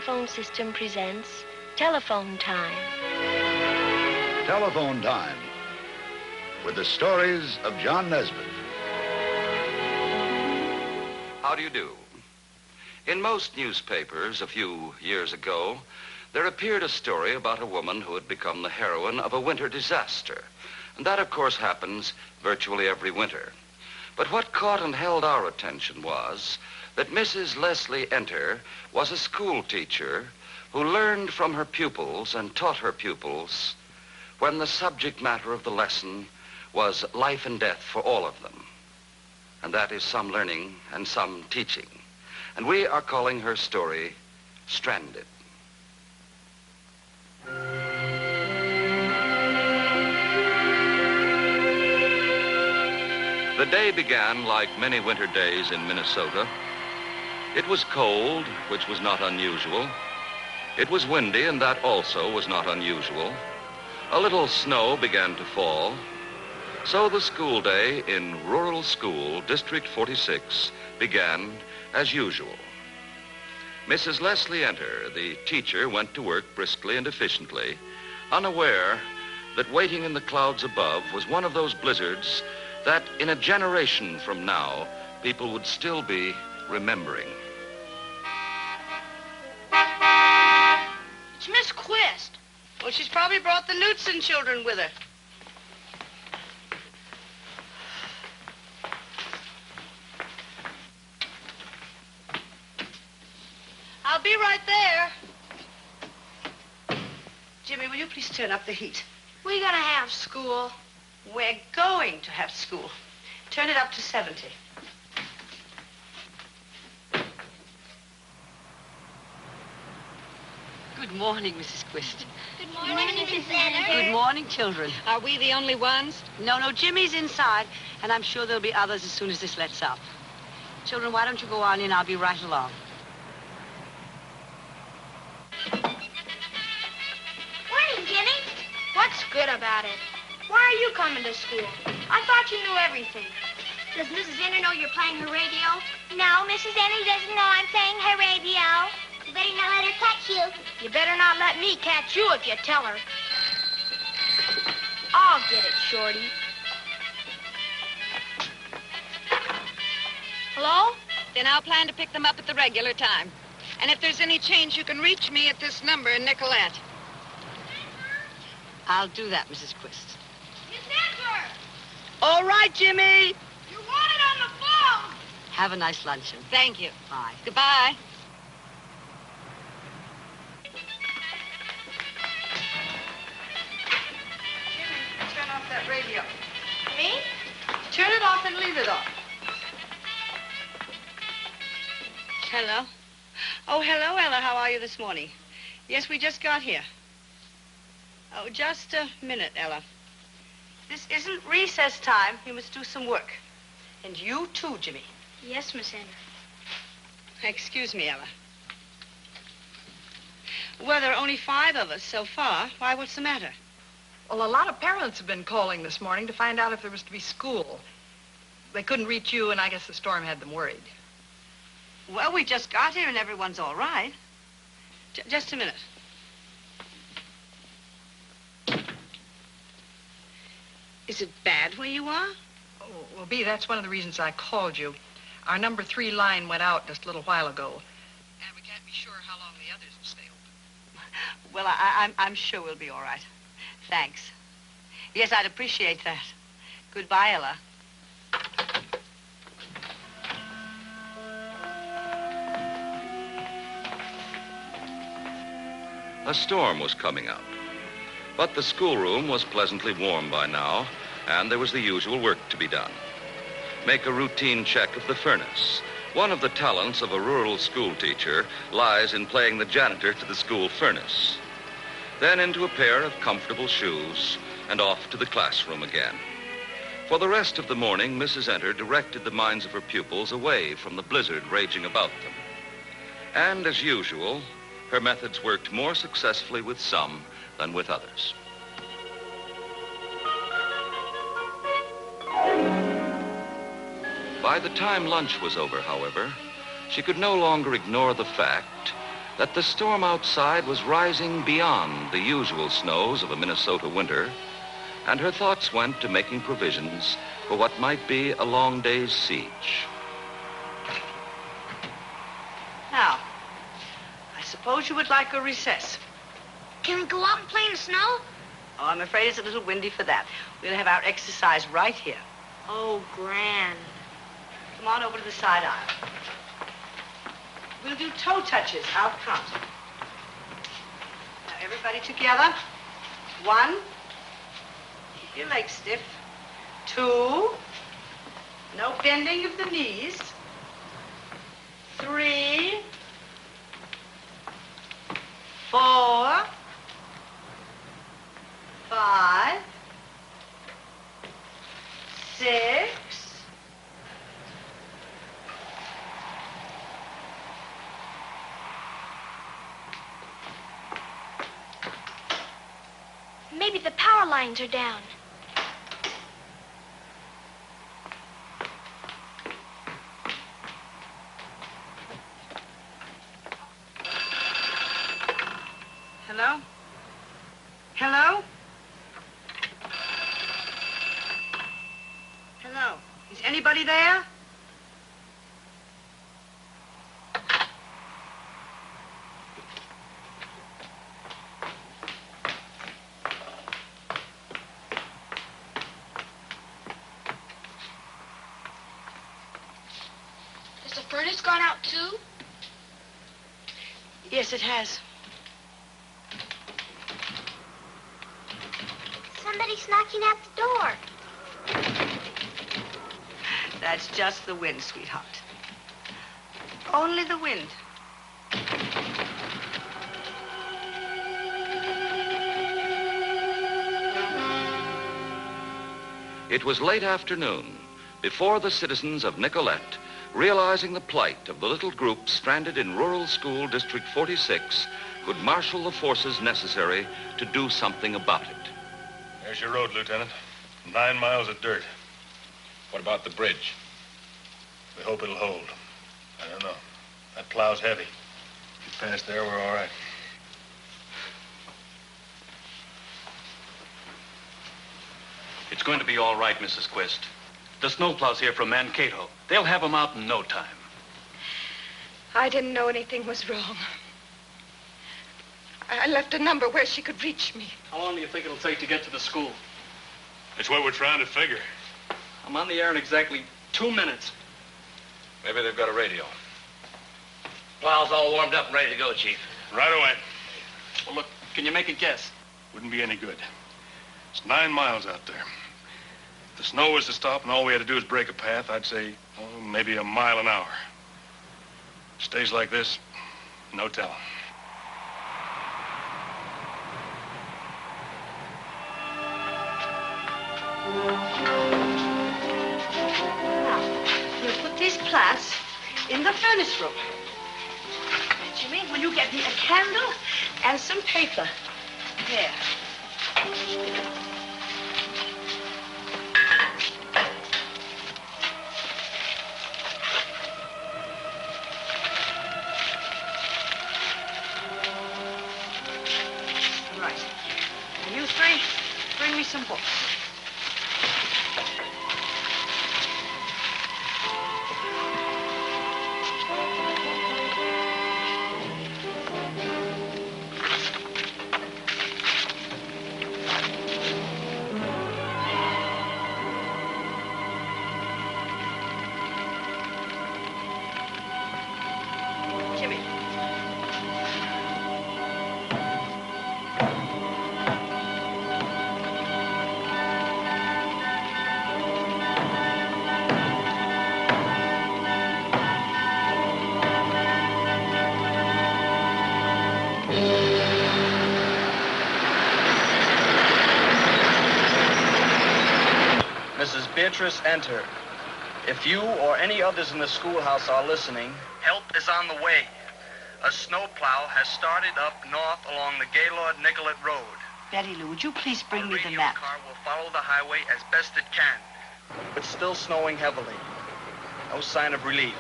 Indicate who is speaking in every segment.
Speaker 1: Telephone System presents Telephone Time.
Speaker 2: Telephone Time, with the stories of John Nesbitt.
Speaker 3: How do you do? In most newspapers a few years ago, there appeared a story about a woman who had become the heroine of a winter disaster. And that, of course, happens virtually every winter. But what caught and held our attention was that Mrs. Leslie Enter was a school teacher who learned from her pupils and taught her pupils when the subject matter of the lesson was life and death for all of them. And that is some learning and some teaching. And we are calling her story Stranded. The day began like many winter days in Minnesota. It was cold, which was not unusual. It was windy, and that also was not unusual. A little snow began to fall. So the school day in Rural School, District 46, began as usual. Mrs. Leslie Enter, the teacher, went to work briskly and efficiently, unaware that waiting in the clouds above was one of those blizzards that in a generation from now, people would still be remembering.
Speaker 4: It's Miss Quist. Well, she's probably brought the Knudsen children with her. I'll be right there. Jimmy, will you please turn up the heat?
Speaker 1: We're gonna have school.
Speaker 4: We're going to have school. Turn it up to 70. Good morning, Mrs. Quist.
Speaker 1: Good morning, Mrs. Enter.
Speaker 4: Good morning, children.
Speaker 5: Are we the only ones?
Speaker 4: No, Jimmy's inside, and I'm sure there'll be others as soon as this lets up. Children, why don't you go on in? I'll be right along.
Speaker 1: Morning, Jimmy. What's good about it? Why are you coming to school? I thought you knew everything. Does Mrs. Enter know you're playing her radio?
Speaker 6: No, Mrs. Enter doesn't know I'm playing her radio. You better not let her catch you.
Speaker 1: You better not let me catch you if you tell her. I'll get it, Shorty.
Speaker 5: Hello? Then I'll plan to pick them up at the regular time. And if there's any change, you can reach me at this number in Nicolette.
Speaker 4: I'll do that, Mrs. Quist.
Speaker 1: Miss Enter!
Speaker 4: All right, Jimmy.
Speaker 1: You're wanted on the phone!
Speaker 4: Have a nice luncheon.
Speaker 5: Thank you.
Speaker 4: Bye.
Speaker 5: Goodbye.
Speaker 4: Jimmy, turn off that radio.
Speaker 1: Me?
Speaker 4: Turn it off and leave it off. Hello. Oh, hello, Ella. How are you this morning? Yes, we just got here. Oh, just a minute, Ella. This isn't recess time. You must do some work. And you too, Jimmy.
Speaker 1: Yes, Miss Enter.
Speaker 4: Excuse me, Ella. Well, there are only 5 of us so far. Why, what's the matter?
Speaker 7: Well, a lot of parents have been calling this morning to find out if there was to be school. They couldn't reach you, and I guess the storm had them worried.
Speaker 4: Well, we just got here and everyone's all right. Just a minute. Is it bad where you are?
Speaker 7: Oh, well, Bea, that's one of the reasons I called you. Our number 3 line went out just a little while ago. And we can't be sure how long the others will stay open.
Speaker 4: Well, I'm sure we'll be all right. Thanks. Yes, I'd appreciate that. Goodbye, Ella.
Speaker 3: A storm was coming up. But the schoolroom was pleasantly warm by now, and there was the usual work to be done. Make a routine check of the furnace. One of the talents of a rural school teacher lies in playing the janitor to the school furnace. Then into a pair of comfortable shoes and off to the classroom again. For the rest of the morning, Mrs. Enter directed the minds of her pupils away from the blizzard raging about them. And as usual, her methods worked more successfully with some than with others. By the time lunch was over, however, she could no longer ignore the fact that the storm outside was rising beyond the usual snows of a Minnesota winter, and her thoughts went to making provisions for what might be a long day's siege.
Speaker 4: Now, I suppose you would like a recess.
Speaker 1: Can we go out and play in the snow?
Speaker 4: Oh, I'm afraid it's a little windy for that. We'll have our exercise right here.
Speaker 1: Oh, grand.
Speaker 4: Come on over to the side aisle. We'll do toe touches. I'll count. Now, everybody together. 1. Keep your legs stiff. 2. No bending of the knees. 3. 4. 5. 6.
Speaker 1: Maybe the power lines are down.
Speaker 4: Hello? Hello? Hello? Is anybody there?
Speaker 1: Has the furnace gone out too?
Speaker 4: Yes, it has.
Speaker 6: Somebody's knocking at the door.
Speaker 4: That's just the wind, sweetheart. Only the wind.
Speaker 3: It was late afternoon before the citizens of Nicolette, realizing the plight of the little group stranded in rural school District 46, could marshal the forces necessary to do something about it.
Speaker 8: There's your road, Lieutenant. 9 miles of dirt.
Speaker 2: What about the bridge?
Speaker 8: We hope it'll hold. I don't know. That plow's heavy. If you pass there, we're all right.
Speaker 9: It's going to be all right, Mrs. Quist. The snowplows here from Mankato. They'll have them out in no time.
Speaker 7: I didn't know anything was wrong. I left a number where she could reach me.
Speaker 9: How long do you think it'll take to get to the school?
Speaker 8: That's what we're trying to figure.
Speaker 9: I'm on the air in exactly 2 minutes.
Speaker 2: Maybe they've got a radio.
Speaker 10: Plow's all warmed up and ready to go, Chief.
Speaker 8: Right away.
Speaker 9: Well, look, can you make a guess?
Speaker 8: Wouldn't be any good. It's 9 miles out there. If the snow was to stop and all we had to do is break a path, I'd say, oh, maybe a mile an hour. Stays like this, no telling.
Speaker 4: Now, we'll put these plants in the furnace room. Jimmy, will you get me a candle and some paper? There. Right. And you three, bring me some books.
Speaker 11: Beatrice, enter. If you or any others in the schoolhouse are listening, help is on the way. A snowplow has started up north along the Gaylord-Nicollet Road.
Speaker 4: Betty Lou, would you please bring me the
Speaker 11: radio
Speaker 4: map?
Speaker 11: car will follow the highway as best it can. It's still snowing heavily. No sign of relief.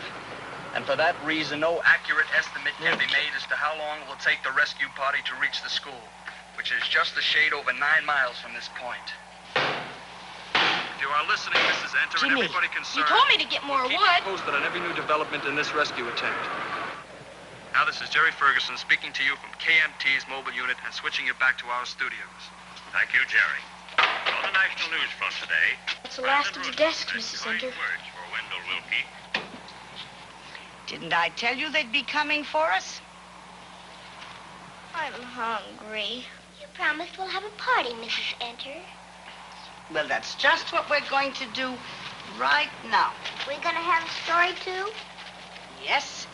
Speaker 11: And for that reason, no accurate estimate can be made as to how long it will take the rescue party to reach the school, which is just a shade over 9 miles from this point. If you are listening, Mrs. Enter, and everybody concerned,
Speaker 1: you told me to get more
Speaker 11: we'll keep
Speaker 1: wood.
Speaker 11: you posted on every new development in this rescue attempt. Now, this is Jerry Ferguson speaking to you from KMT's mobile unit and switching you back to our studios.
Speaker 12: Thank you, Jerry. On the national news front today...
Speaker 1: That's the last of the desk, Mrs. Enter.
Speaker 12: ...words for Wendell Wilkie.
Speaker 4: Didn't I tell you they'd be coming for us?
Speaker 6: I'm hungry. You promised we'll have a party, Mrs. Enter.
Speaker 4: Well, that's just what we're going to do right now.
Speaker 6: We're gonna have a story, too?
Speaker 4: Yes.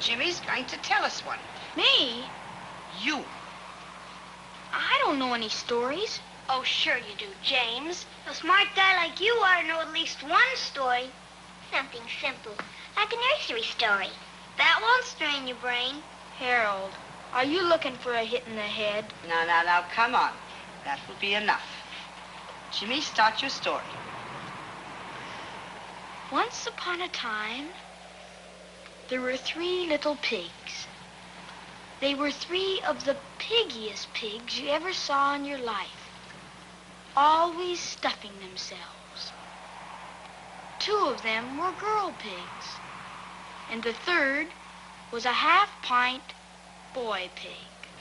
Speaker 4: Jimmy's going to tell us one.
Speaker 1: Me?
Speaker 4: You.
Speaker 1: I don't know any stories.
Speaker 6: Oh, sure you do, James. A smart guy like you ought to know at least one story. Something simple, like a nursery story. That won't strain your brain.
Speaker 1: Harold, are you looking for a hit in the head?
Speaker 4: Now, come on. That will be enough. Jimmy, start your story.
Speaker 1: Once upon a time, there were 3 little pigs. They were 3 of the piggiest pigs you ever saw in your life, always stuffing themselves. 2 of them were girl pigs, and the 3rd was a half-pint boy pig.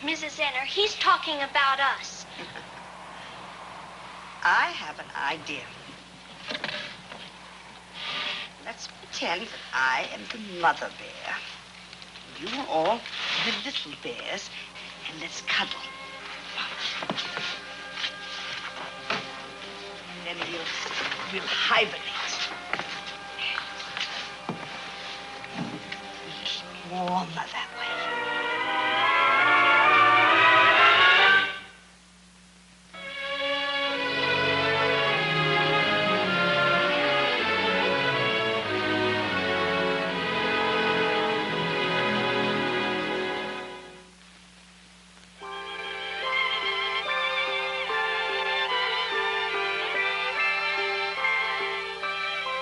Speaker 6: Mrs. Enter, he's talking about us.
Speaker 4: I have an idea. Let's pretend that I am the mother bear. You are all the little bears, and let's cuddle. And then we'll hibernate. We'll keep warmer that way.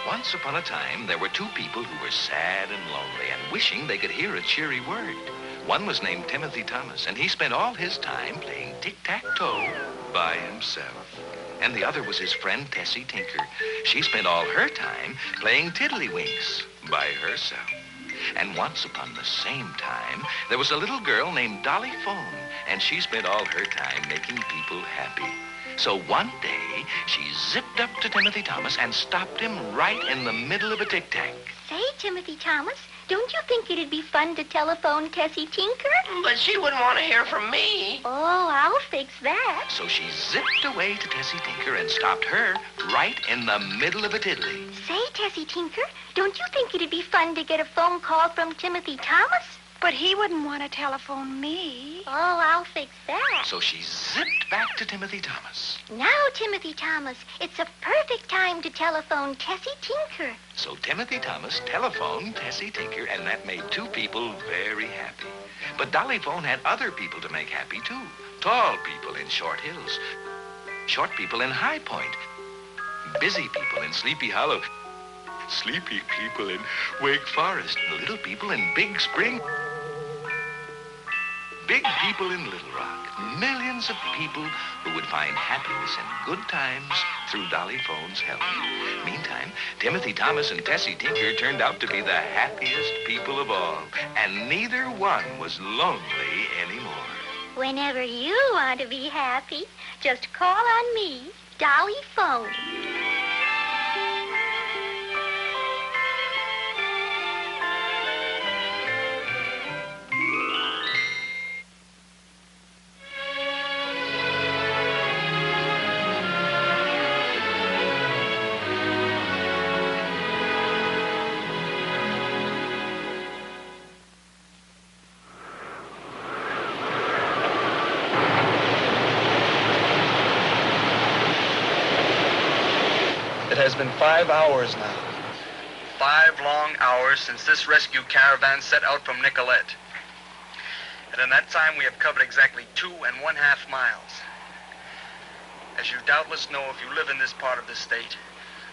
Speaker 3: Once upon a time, there were 2 people who were sad and lonely and wishing they could hear a cheery word. One was named Timothy Thomas, and he spent all his time playing tic-tac-toe by himself. And the other was his friend Tessie Tinker. She spent all her time playing tiddlywinks by herself. And once upon the same time, there was a little girl named Dolly Phone, and she spent all her time making people happy. So one day, she zipped up to Timothy Thomas and stopped him right in the middle of a tic-tac.
Speaker 6: Say, Timothy Thomas, don't you think it'd be fun to telephone Tessie Tinker?
Speaker 10: But she wouldn't want to hear from me.
Speaker 6: Oh, I'll fix that.
Speaker 3: So she zipped away to Tessie Tinker and stopped her right in the middle of a tiddly.
Speaker 6: Say, Tessie Tinker, don't you think it'd be fun to get a phone call from Timothy Thomas?
Speaker 5: But he wouldn't want to telephone me.
Speaker 6: Oh, I'll fix that.
Speaker 3: So she zipped back to Timothy Thomas.
Speaker 6: Now, Timothy Thomas, it's a perfect time to telephone Tessie Tinker.
Speaker 3: So Timothy Thomas telephoned Tessie Tinker, and that made 2 people very happy. But Dolly Phone had other people to make happy, too. Tall people in Short Hills, short people in High Point, busy people in Sleepy Hollow, sleepy people in Wake Forest, little people in Big Spring, big people in Little Rock, millions of people who would find happiness and good times through Dolly Phone's help. Meantime, Timothy Thomas and Tessie Tinker turned out to be the happiest people of all, and neither one was lonely anymore.
Speaker 6: Whenever you want to be happy, just call on me, Dolly Phone.
Speaker 11: It has been 5 hours now. 5 long hours since this rescue caravan set out from Nicolette. And in that time, we have covered exactly 2½ miles. As you doubtless know if you live in this part of the state,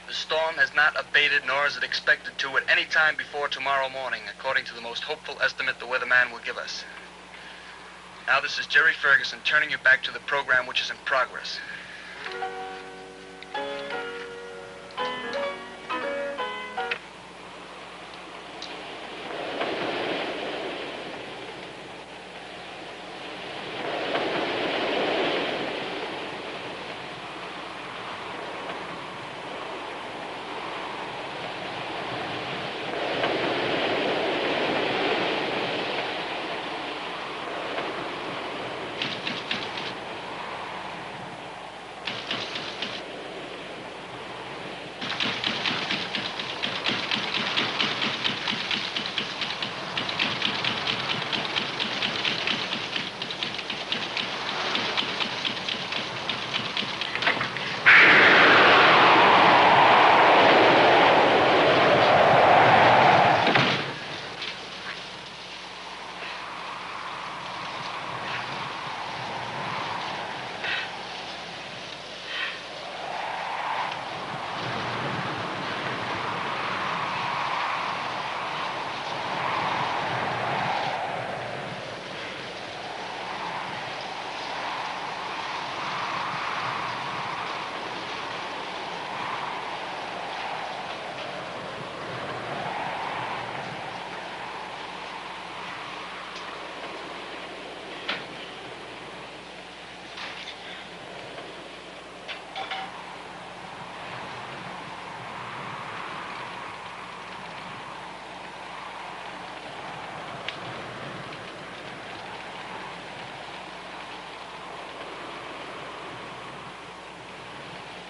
Speaker 11: The storm has not abated, nor is it expected to at any time before tomorrow morning, according to the most hopeful estimate the weatherman will give us. Now, this is Jerry Ferguson turning you back to the program which is in progress.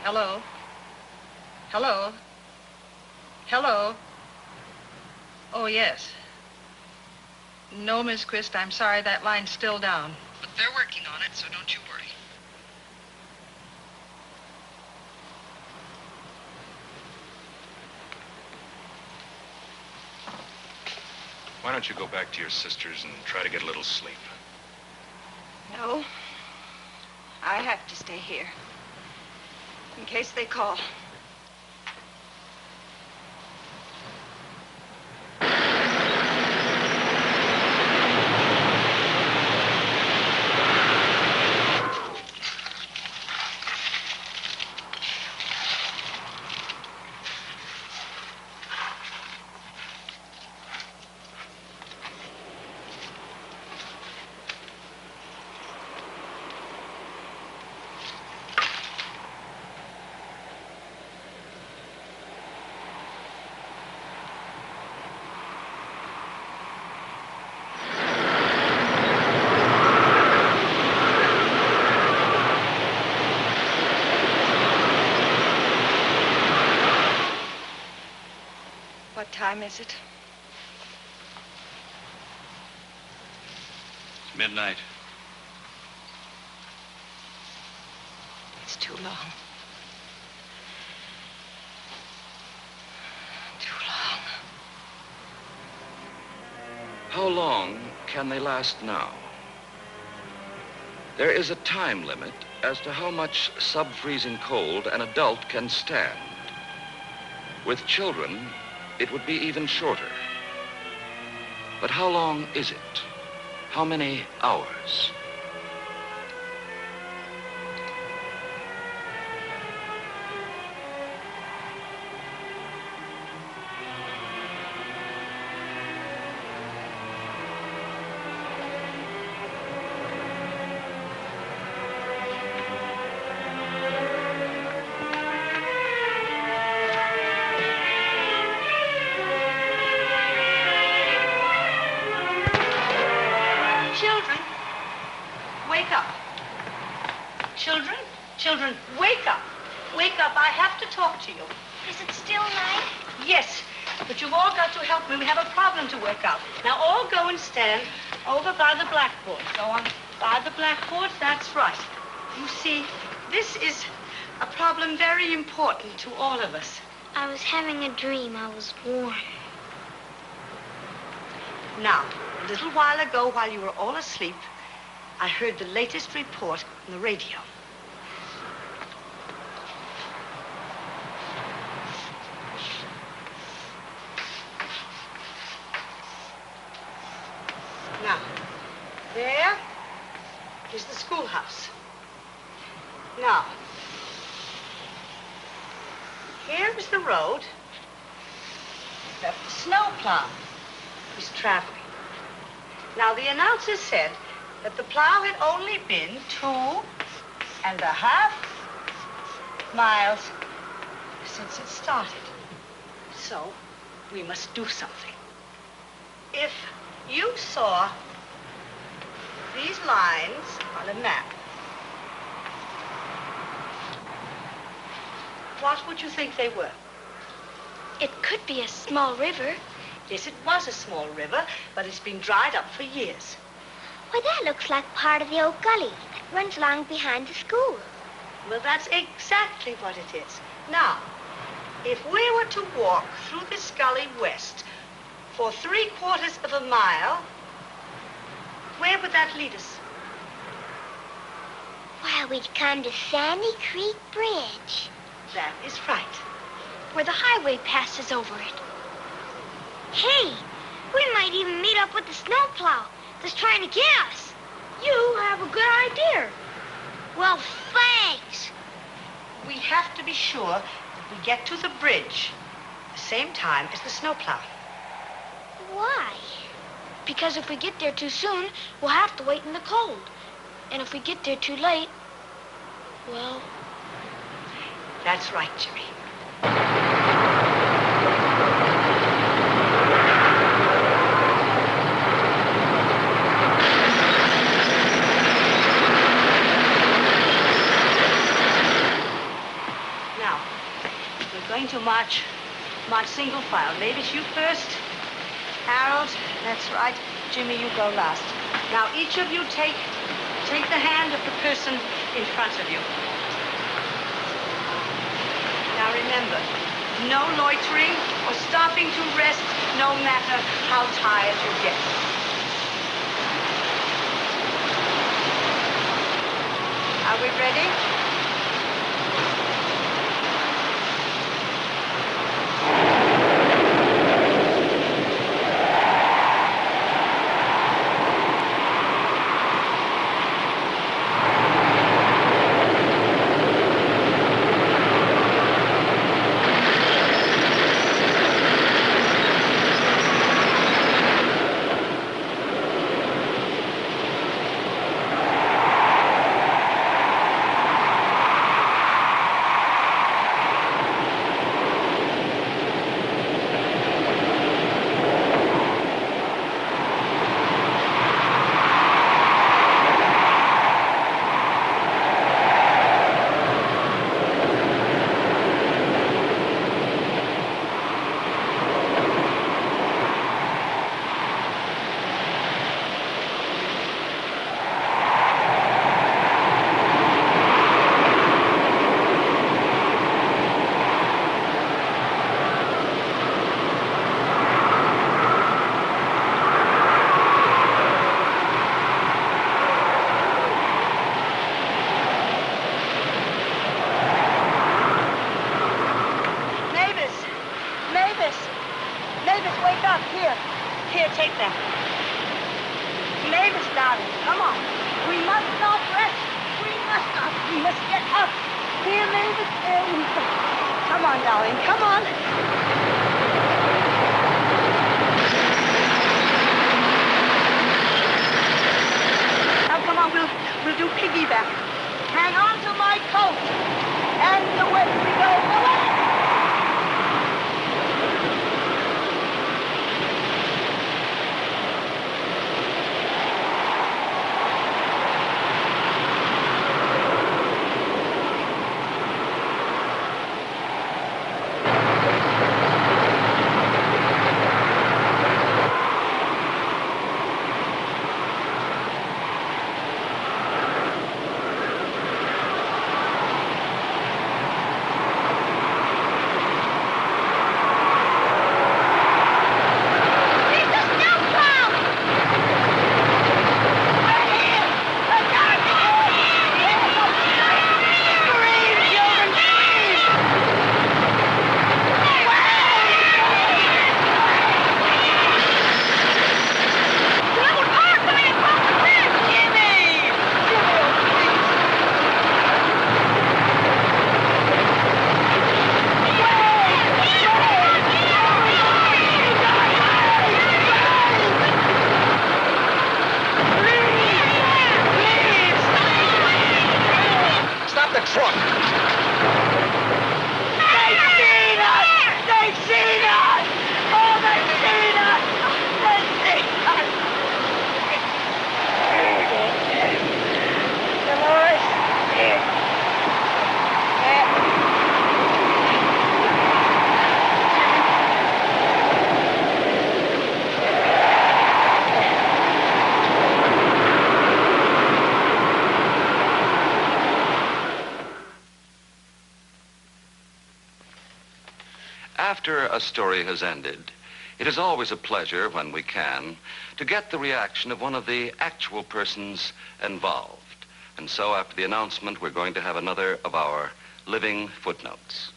Speaker 7: Hello? Hello? Hello? Oh, yes. No, Miss Quist, I'm sorry, that line's still down. But they're working on it, so don't you worry.
Speaker 8: Why don't you go back to your sisters and try to get a little sleep?
Speaker 5: No. I have to stay here. In case they call. What time is it?
Speaker 9: It's midnight.
Speaker 5: It's too long. Too long.
Speaker 3: How long can they last now? There is a time limit as to how much sub-freezing cold an adult can stand. With children, it would be even shorter. But how long is it? How many hours?
Speaker 4: Children, wake up. Wake up. I have to talk to you.
Speaker 6: Is it still night?
Speaker 4: Yes, but you've all got to help me. We have a problem to work out. Now, all go and stand over by the blackboard. Go on. By the blackboard, that's right. You see, this is a problem very important to all of us.
Speaker 6: I was having a dream. I was warm.
Speaker 4: Now, a little while ago, while you were all asleep, I heard the latest report on the radio. Now, there is the schoolhouse. Now, here is the road that the snowplow is traveling. Now, the announcer said that the plow had only been 2.5 miles since it started. So, we must do something. If you saw these lines on a map, what would you think they were?
Speaker 1: It could be a small river.
Speaker 4: Yes, it was a small river, but it's been dried up for years.
Speaker 6: Why, that looks like part of the old gully that runs along behind the school.
Speaker 4: Well, that's exactly what it is. Now, if we were to walk through this gully west for 3/4 mile, where would that lead us?
Speaker 6: Why, we'd come to Sandy Creek Bridge.
Speaker 4: That is right.
Speaker 1: Where the highway passes over it.
Speaker 6: Hey, we might even meet up with the snowplow that's trying to get us.
Speaker 1: You have a good idea.
Speaker 6: Well, thanks.
Speaker 4: We have to be sure that we get to the bridge at the same time as the snowplow.
Speaker 6: Why?
Speaker 1: Because if we get there too soon, we'll have to wait in the cold. And if we get there too late, well...
Speaker 4: That's right, Jimmy. Now, we're going to march single file. Mavis, you first. Harold, that's right. Jimmy, you go last. Now, each of you take the hand of the person in front of you. Now, remember, no loitering or stopping to rest, no matter how tired you get. Are we ready?
Speaker 3: after a story has ended, it is always a pleasure when we can to get the reaction of one of the actual persons involved. And so after the announcement, we're going to have another of our living footnotes.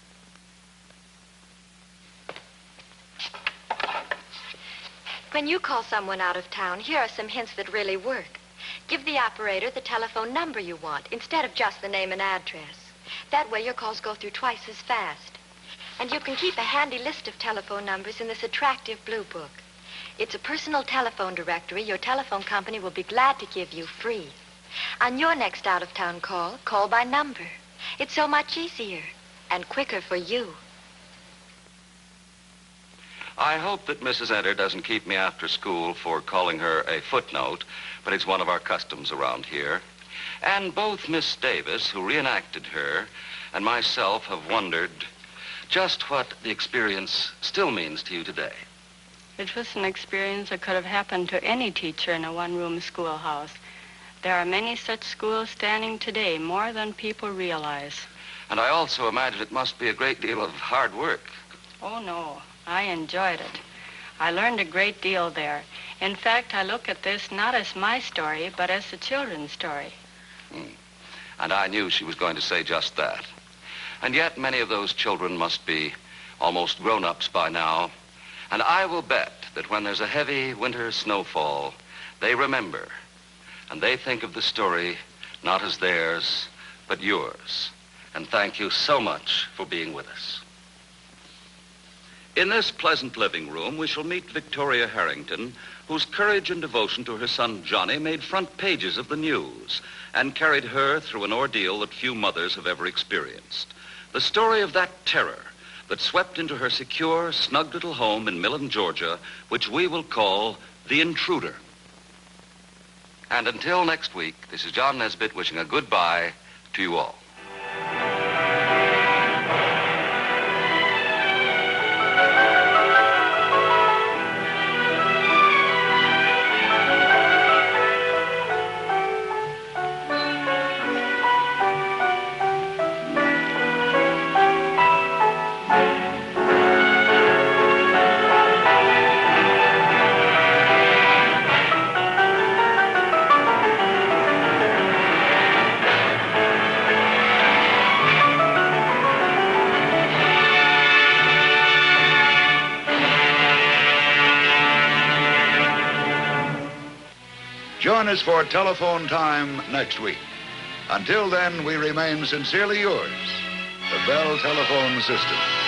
Speaker 13: When you call someone out of town, here are some hints that really work. Give the operator the telephone number you want instead of just the name and address. That way your calls go through twice as fast. And you can keep a handy list of telephone numbers in this attractive blue book. It's a personal telephone directory your telephone company will be glad to give you free. On your next out-of-town call, call by number. It's so much easier and quicker for you.
Speaker 3: I hope that Mrs. Eder doesn't keep me after school for calling her a footnote, but it's one of our customs around here. And both Miss Davis, who reenacted her, and myself have wondered just what the experience still means to you today.
Speaker 14: It was an experience that could have happened to any teacher in a one-room schoolhouse. There are many such schools standing today, more than people realize.
Speaker 3: And I also imagine it must be a great deal of hard work.
Speaker 14: Oh, no. I enjoyed it. I learned a great deal there. In fact, I look at this not as my story, but as the children's story.
Speaker 3: And I knew she was going to say just that. And yet many of those children must be almost grown-ups by now. And I will bet that when there's a heavy winter snowfall, they remember. And they think of the story not as theirs, but yours. And thank you so much for being with us. In this pleasant living room, we shall meet Victoria Harrington, whose courage and devotion to her son Johnny made front pages of the news and carried her through an ordeal that few mothers have ever experienced. The story of that terror that swept into her secure, snug little home in Millen, Georgia, which we will call The Intruder. And until next week, this is John Nesbitt wishing a goodbye to you all.
Speaker 2: Join us for telephone time next week. Until then, we remain sincerely yours, the Bell Telephone System.